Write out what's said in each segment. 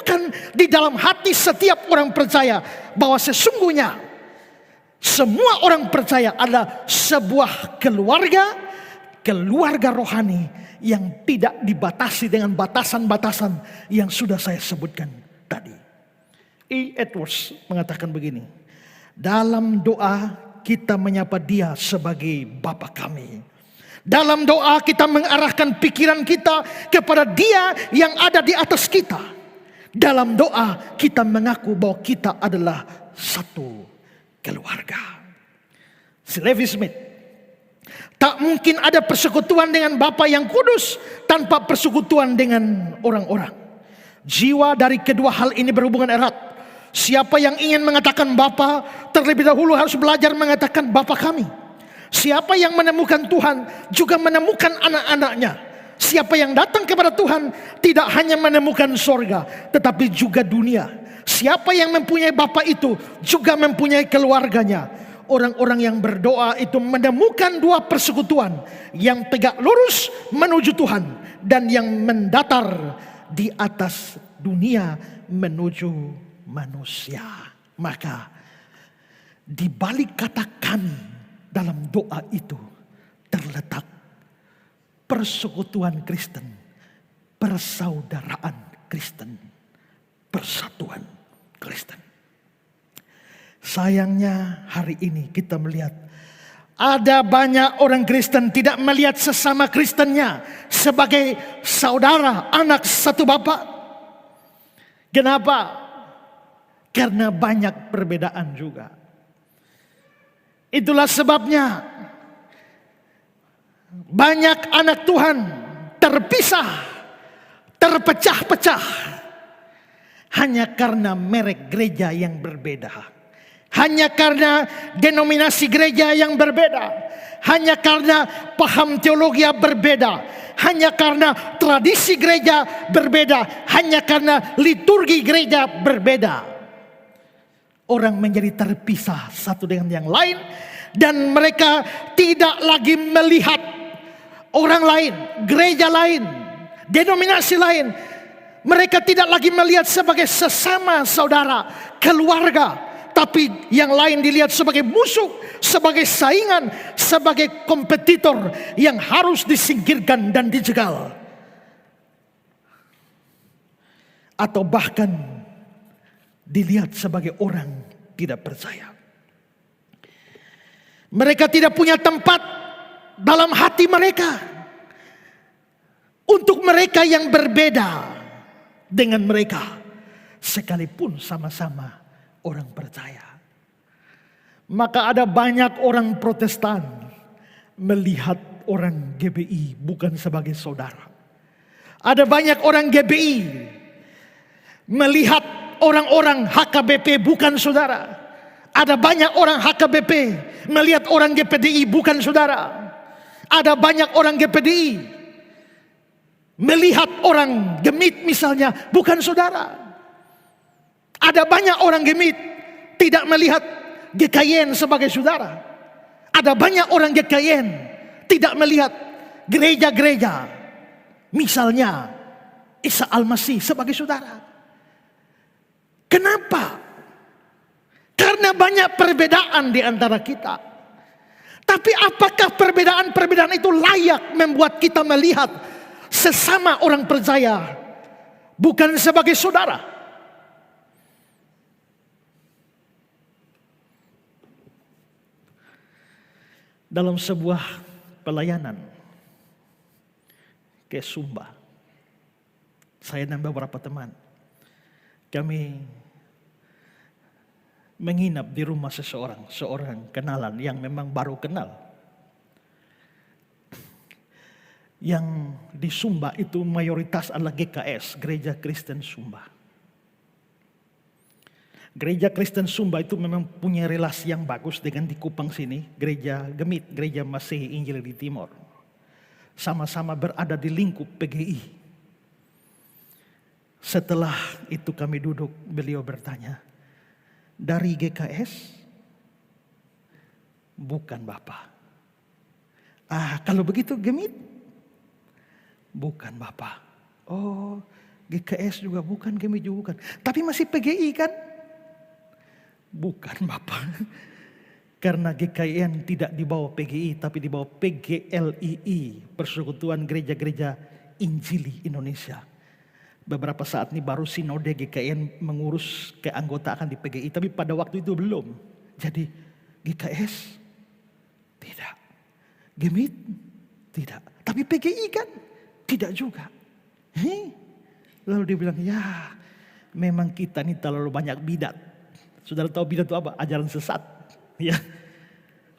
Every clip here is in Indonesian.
menanamkan di dalam hati setiap orang percaya bahwa sesungguhnya semua orang percaya adalah sebuah keluarga rohani yang tidak dibatasi dengan batasan-batasan yang sudah saya sebutkan tadi. E. Edwards mengatakan begini, dalam doa kita menyapa Dia sebagai Bapa kami. Dalam doa kita mengarahkan pikiran kita kepada Dia yang ada di atas kita. Dalam doa kita mengaku bahwa kita adalah satu keluarga. Si Levi Smith, tak mungkin ada persekutuan dengan Bapa yang kudus tanpa persekutuan dengan orang-orang. Jiwa dari kedua hal ini berhubungan erat. Siapa yang ingin mengatakan Bapa, terlebih dahulu harus belajar mengatakan Bapa kami. Siapa yang menemukan Tuhan juga menemukan anak-anaknya. Siapa yang datang kepada Tuhan tidak hanya menemukan sorga, tetapi juga dunia. Siapa yang mempunyai Bapa itu juga mempunyai keluarganya. Orang-orang yang berdoa itu menemukan dua persekutuan, yang tegak lurus menuju Tuhan dan yang mendatar di atas dunia menuju manusia. Maka di balik kata kami dalam doa itu terletak persekutuan Kristen, persaudaraan Kristen, persatuan Kristen. Sayangnya hari ini kita melihat ada banyak orang Kristen tidak melihat sesama Kristennya sebagai saudara, anak satu Bapa. Kenapa? Karena banyak perbedaan juga. Itulah sebabnya banyak anak Tuhan terpisah, terpecah-pecah hanya karena merek gereja yang berbeda, hanya karena denominasi gereja yang berbeda, hanya karena paham teologi yang berbeda, hanya karena tradisi gereja berbeda, hanya karena liturgi gereja berbeda. Orang menjadi terpisah satu dengan yang lain, dan mereka tidak lagi melihat orang lain, gereja lain, denominasi lain. Mereka tidak lagi melihat sebagai sesama saudara, keluarga, tapi yang lain dilihat sebagai musuh, sebagai saingan, sebagai kompetitor yang harus disingkirkan dan dijegal. Atau bahkan dilihat sebagai orang tidak percaya. Mereka tidak punya tempat dalam hati mereka untuk mereka yang berbeda dengan mereka, sekalipun sama-sama orang percaya. Maka ada banyak orang Protestan melihat orang GBI bukan sebagai saudara. Ada banyak orang GBI melihat orang-orang HKBP bukan saudara. Ada banyak orang HKBP melihat orang GPDI bukan saudara. Ada banyak orang GPDI melihat orang Gemit misalnya bukan saudara. Ada banyak orang Gemit tidak melihat GKYN sebagai saudara. Ada banyak orang GKYN tidak melihat gereja-gereja misalnya Isa Al-Masih sebagai saudara. Kenapa? Karena banyak perbedaan di antara kita. Tapi apakah perbedaan-perbedaan itu layak membuat kita melihat sesama orang percaya bukan sebagai saudara? Dalam sebuah pelayanan ke Sumba, saya dan beberapa teman, kami menginap di rumah seorang kenalan yang memang baru kenal. Yang di Sumba itu mayoritas adalah GKS, Gereja Kristen Sumba. Gereja Kristen Sumba itu memang punya relasi yang bagus dengan di Kupang sini, Gereja Gemit, Gereja Masehi Injil di Timur. Sama-sama berada di lingkup PGI. Setelah itu kami duduk, beliau bertanya, dari GKS? Bukan Bapak. Kalau begitu Gemit? Bukan Bapak. Oh, GKS juga bukan, GMI juga bukan. Tapi masih PGI kan? Bukan Bapak. Karena GKIN tidak dibawa PGI, tapi dibawa PGLII, Persekutuan Gereja-Gereja Injili Indonesia. Beberapa saat ini baru sinode GKIN mengurus keanggotaan di PGI, tapi pada waktu itu belum. Jadi GKS tidak, GMIT tidak, tapi PGI kan tidak juga. Lalu dia bilang, ya memang kita ini terlalu banyak bidat. Saudara tahu bidat itu apa? Ajaran sesat. Ya.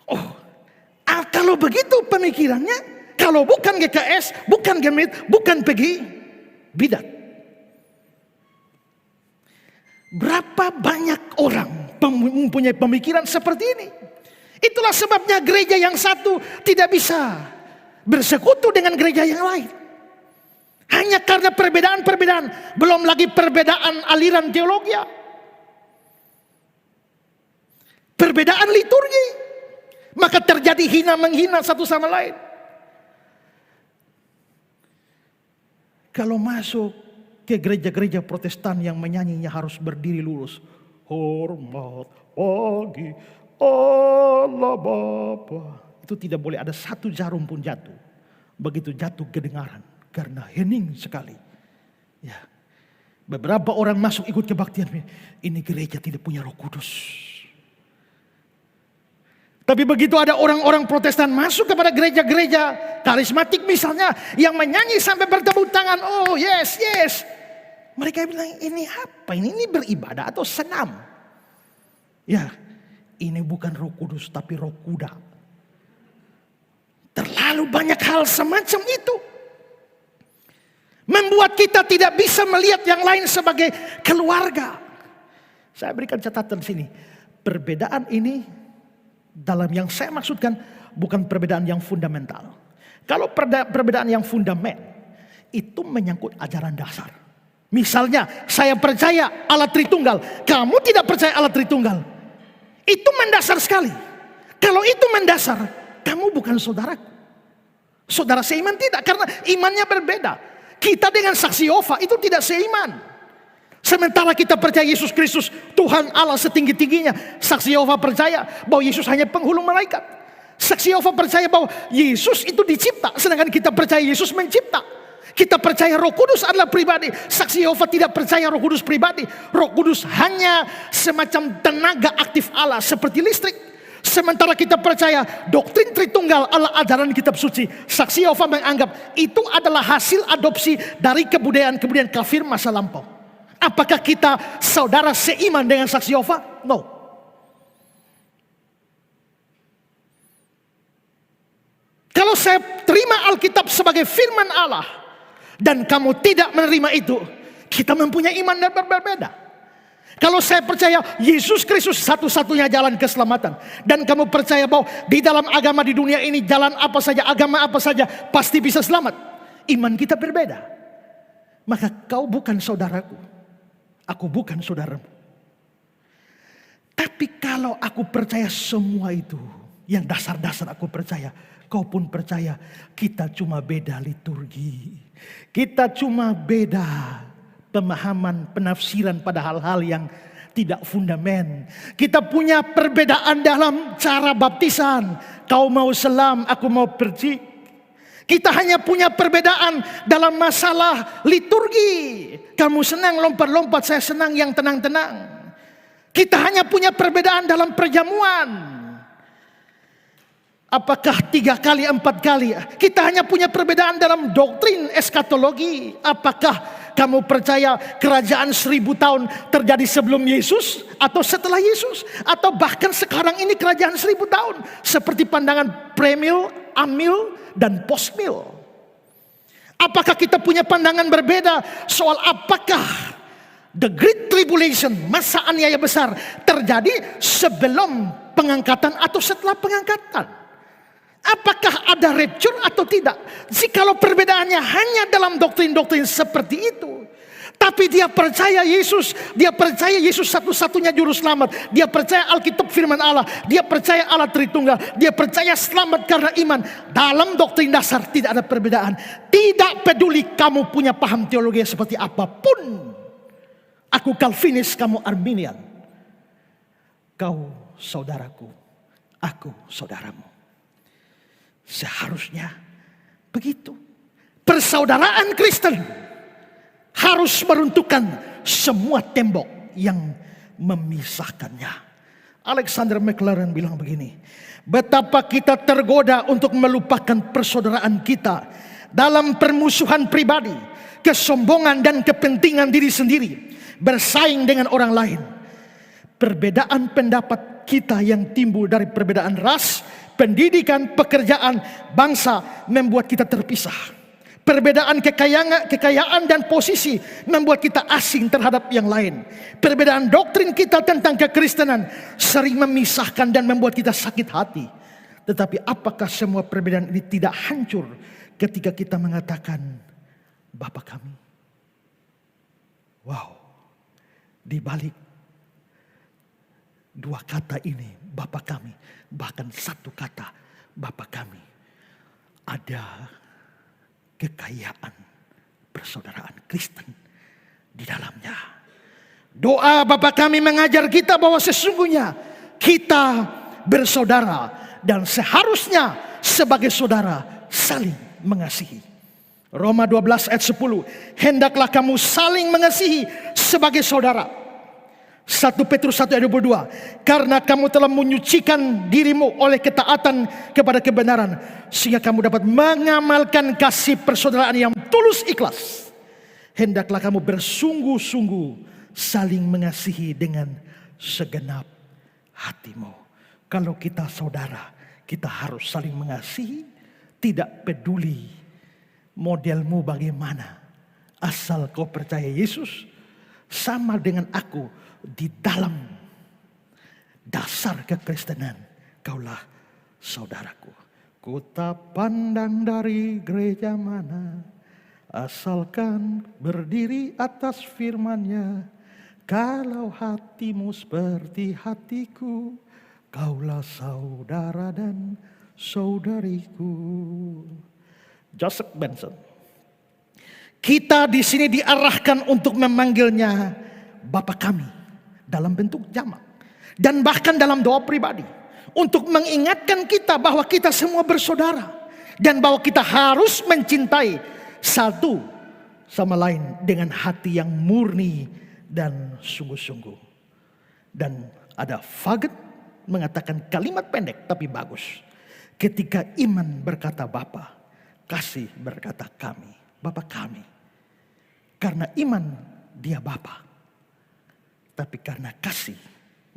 Oh, kalau begitu pemikirannya, kalau bukan GKS, bukan GMIT, bukan PGI, bidat. Berapa banyak orang mempunyai pemikiran seperti ini? Itulah sebabnya gereja yang satu tidak bisa bersekutu dengan gereja yang lain. Hanya karena perbedaan-perbedaan, belum lagi perbedaan aliran teologi, perbedaan liturgi, maka terjadi hina menghina satu sama lain. Kalau masuk ke gereja-gereja Protestan yang menyanyinya harus berdiri lurus, hormat bagi Allah Bapa, itu tidak boleh ada satu jarum pun jatuh. Begitu jatuh kedengaran. Karena hening sekali. Ya. Beberapa orang masuk ikut kebaktian. Ini gereja tidak punya Roh Kudus. Tapi begitu ada orang-orang Protestan masuk kepada gereja-gereja karismatik misalnya, yang menyanyi sampai bertepuk tangan, oh yes, yes. Mereka bilang, ini apa? Ini beribadah atau senam? Ya, ini bukan Roh Kudus tapi roh kuda. Terlalu banyak hal semacam itu. Membuat kita tidak bisa melihat yang lain sebagai keluarga. Saya berikan catatan sini. Perbedaan ini dalam yang saya maksudkan bukan perbedaan yang fundamental. Kalau perbedaan yang fundamental itu menyangkut ajaran dasar. Misalnya saya percaya Allah Tritunggal, kamu tidak percaya Allah Tritunggal. Itu mendasar sekali. Kalau itu mendasar, kamu bukan saudaraku. Saudara seiman tidak, karena imannya berbeda. Kita dengan saksi Yehova itu tidak seiman. Sementara kita percaya Yesus Kristus Tuhan Allah setinggi-tingginya, saksi Yehova percaya bahwa Yesus hanya penghulu malaikat. Saksi Yehova percaya bahwa Yesus itu dicipta, sedangkan kita percaya Yesus mencipta. Kita percaya Roh Kudus adalah pribadi. Saksi Yehova tidak percaya Roh Kudus pribadi. Roh Kudus hanya semacam tenaga aktif Allah seperti listrik. Sementara kita percaya doktrin Tritunggal adalah ajaran kitab suci. Saksi Yehova menganggap itu adalah hasil adopsi dari kebudayaan kafir masa lampau. Apakah kita saudara seiman dengan saksi Yehova? No. Kalau saya terima Alkitab sebagai firman Allah dan kamu tidak menerima itu, kita mempunyai iman yang berbeda. Kalau saya percaya Yesus Kristus satu-satunya jalan keselamatan, dan kamu percaya bahwa di dalam agama di dunia ini jalan apa saja, agama apa saja pasti bisa selamat, iman kita berbeda. Maka kau bukan saudaraku, aku bukan saudaramu. Tapi kalau aku percaya semua itu, yang dasar-dasar aku percaya, kau pun percaya, kita cuma beda liturgi, kita cuma beda pemahaman, penafsiran pada hal-hal yang tidak fundamen. Kita punya perbedaan dalam cara baptisan. Kau mau selam, aku mau percik. Kita hanya punya perbedaan dalam masalah liturgi. Kamu senang lompat-lompat, saya senang yang tenang-tenang. Kita hanya punya perbedaan dalam perjamuan. Apakah 3 kali, 4 kali? Kita hanya punya perbedaan dalam doktrin eskatologi. Apakah kamu percaya kerajaan 1000 tahun terjadi sebelum Yesus atau setelah Yesus? Atau bahkan sekarang ini kerajaan 1000 tahun. Seperti pandangan premil, amil, dan postmil. Apakah kita punya pandangan berbeda soal apakah the Great Tribulation, masa aniaya besar, terjadi sebelum pengangkatan atau setelah pengangkatan? Apakah ada rapture atau tidak? Jikalau perbedaannya hanya dalam doktrin-doktrin seperti itu, Tapi dia percaya Yesus. Dia percaya Yesus satu-satunya juru selamat. Dia percaya Alkitab firman Allah. Dia percaya Allah Tritunggal. Dia percaya selamat karena iman. Dalam doktrin dasar tidak ada perbedaan. Tidak peduli kamu punya paham teologi seperti apapun. Aku Calvinis, kamu Arminian. Kau saudaraku, aku saudaramu. Seharusnya begitu. Persaudaraan Kristen harus meruntuhkan semua tembok yang memisahkannya. Alexander McLaren bilang begini, betapa kita tergoda untuk melupakan persaudaraan kita dalam permusuhan pribadi, kesombongan dan kepentingan diri sendiri, bersaing dengan orang lain. Perbedaan pendapat kita yang timbul dari perbedaan ras, pendidikan, pekerjaan, bangsa membuat kita terpisah. Perbedaan kekayaan dan posisi membuat kita asing terhadap yang lain. Perbedaan doktrin kita tentang kekristenan sering memisahkan dan membuat kita sakit hati. Tetapi apakah semua perbedaan ini tidak hancur ketika kita mengatakan Bapa kami? Wow, di balik dua kata ini, Bapa kami, bahkan satu kata, Bapa kami, ada kekayaan persaudaraan Kristen di dalamnya. Doa Bapa kami mengajar kita bahwa sesungguhnya kita bersaudara dan seharusnya sebagai saudara saling mengasihi. Roma 12 ayat 10, hendaklah kamu saling mengasihi sebagai saudara. 1 Petrus 1 ayat 22, karena kamu telah menyucikan dirimu oleh ketaatan kepada kebenaran, sehingga kamu dapat mengamalkan kasih persaudaraan yang tulus ikhlas. Hendaklah kamu bersungguh-sungguh saling mengasihi dengan segenap hatimu. Kalau kita saudara, kita harus saling mengasihi, tidak peduli modelmu bagaimana. Asal kau percaya Yesus, sama dengan aku di dalam dasar kekristenan, kaulah saudaraku. Ku tak pandang dari gereja mana, asalkan berdiri atas firman-Nya. Kalau hatimu seperti hatiku, kaulah saudara dan saudariku. Joseph Benson. Kita di sini diarahkan untuk memanggilnya Bapa kami dalam bentuk jamak dan bahkan dalam doa pribadi untuk mengingatkan kita bahwa kita semua bersaudara dan bahwa kita harus mencintai satu sama lain dengan hati yang murni dan sungguh-sungguh. Dan ada Faget mengatakan kalimat pendek tapi bagus. Ketika iman berkata Bapa, kasih berkata kami, Bapa kami. Karena iman dia Bapa. Tapi karena kasih,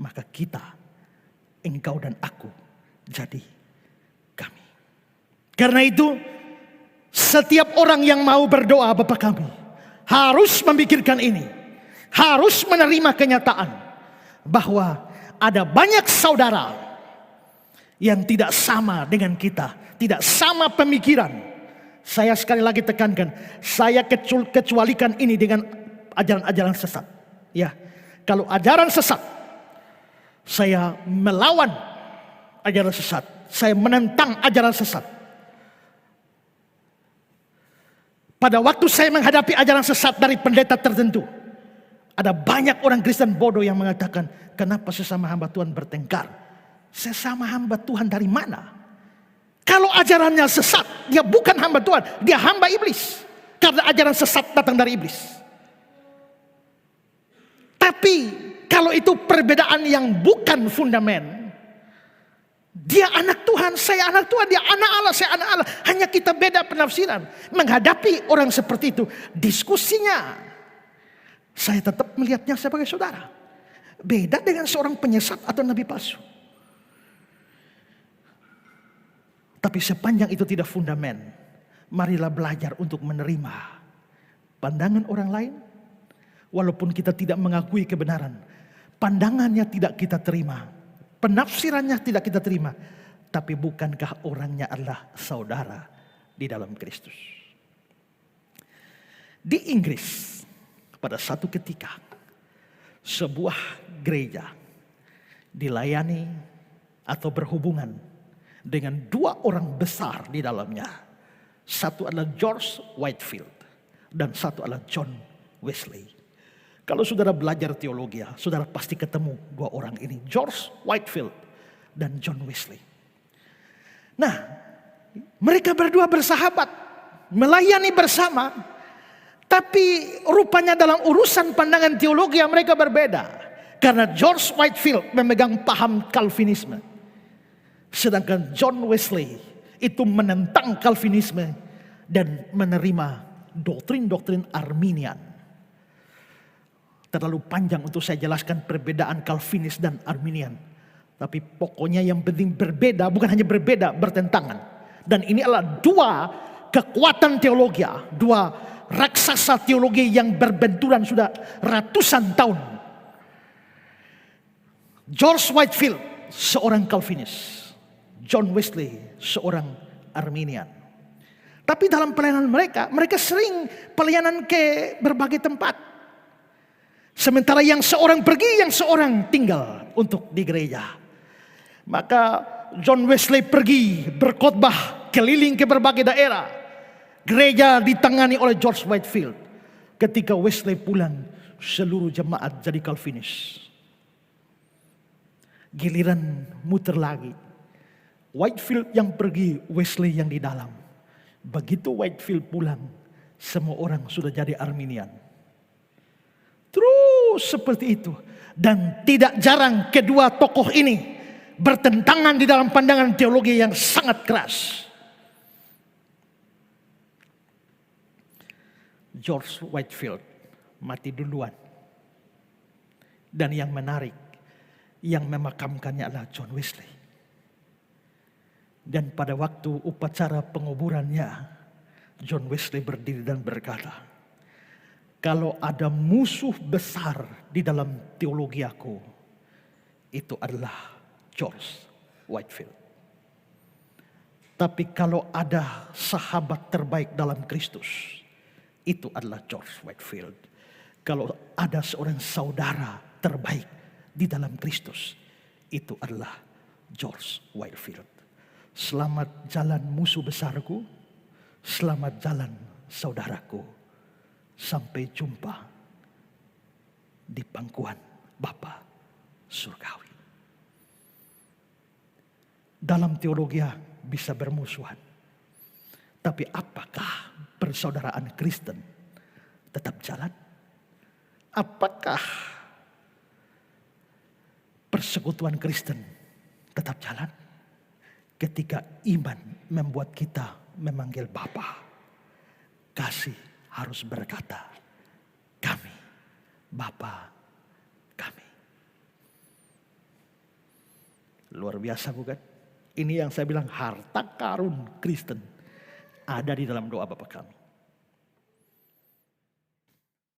maka kita, engkau dan aku, jadi kami. Karena itu, setiap orang yang mau berdoa Bapa kami, harus memikirkan ini. Harus menerima kenyataan bahwa ada banyak saudara yang tidak sama dengan kita. Tidak sama pemikiran. Saya sekali lagi tekankan, saya kecualikan ini dengan ajaran-ajaran sesat. Ya. Kalau ajaran sesat, saya melawan ajaran sesat. Saya menentang ajaran sesat. Pada waktu saya menghadapi ajaran sesat dari pendeta tertentu, ada banyak orang Kristen bodoh yang mengatakan, kenapa sesama hamba Tuhan bertengkar? Sesama hamba Tuhan dari mana? Kalau ajarannya sesat, dia bukan hamba Tuhan, dia hamba iblis. Karena ajaran sesat datang dari iblis. Tapi kalau itu perbedaan yang bukan fundamen, dia anak Tuhan, saya anak Tuhan, dia anak Allah, saya anak Allah. Hanya kita beda penafsiran. Menghadapi orang seperti itu, diskusinya, saya tetap melihatnya sebagai saudara. Beda dengan seorang penyesat atau nabi palsu. Tapi sepanjang itu tidak fundamen, marilah belajar untuk menerima pandangan orang lain. Walaupun kita tidak mengakui kebenaran, pandangannya tidak kita terima, penafsirannya tidak kita terima. Tapi bukankah orangnya adalah saudara di dalam Kristus? Di Inggris, Pada satu ketika, sebuah gereja dilayani atau berhubungan dengan dua orang besar di dalamnya. Satu adalah George Whitefield dan satu adalah John Wesley. Kalau saudara belajar teologi, saudara pasti ketemu dua orang ini, George Whitefield dan John Wesley. Nah, mereka berdua bersahabat, melayani bersama, tapi rupanya dalam urusan pandangan teologi mereka berbeda. Karena George Whitefield memegang paham Calvinisme, sedangkan John Wesley itu menentang Calvinisme dan menerima doktrin-doktrin Arminian. Terlalu panjang untuk saya jelaskan perbedaan Calvinis dan Arminian. Tapi pokoknya yang penting berbeda, bukan hanya berbeda, bertentangan. Dan ini adalah dua kekuatan teologi, dua raksasa teologi yang berbenturan sudah ratusan tahun. George Whitefield seorang Calvinis, John Wesley seorang Arminian. Tapi dalam pelayanan mereka sering pelayanan ke berbagai tempat. Sementara yang seorang pergi, yang seorang tinggal untuk di gereja. Maka John Wesley pergi berkhotbah keliling ke berbagai daerah. Gereja ditangani oleh George Whitefield. Ketika Wesley pulang, seluruh jemaat jadi Calvinis. Giliran muter lagi, Whitefield yang pergi, Wesley yang di dalam. Begitu Whitefield pulang, semua orang sudah jadi Arminian. Terus seperti itu. Dan tidak jarang kedua tokoh ini bertentangan di dalam pandangan teologi yang sangat keras. George Whitefield mati duluan. Dan yang menarik, yang memakamkannya adalah John Wesley. Dan pada waktu upacara penguburannya, John Wesley berdiri dan berkata, kalau ada musuh besar di dalam teologi aku, itu adalah George Whitefield. Tapi kalau ada sahabat terbaik dalam Kristus, itu adalah George Whitefield. Kalau ada seorang saudara terbaik di dalam Kristus, itu adalah George Whitefield. Selamat jalan musuh besarku, selamat jalan saudaraku. Sampai jumpa di pangkuan Bapa surgawi. Dalam teologi bisa bermusuhan. Tapi apakah persaudaraan Kristen tetap jalan? Apakah persekutuan Kristen tetap jalan? Ketika iman membuat kita memanggil Bapa, kasih harus berkata, kami, Bapa kami. Luar biasa bukan? Ini yang saya bilang harta karun Kristen ada di dalam doa Bapa kami.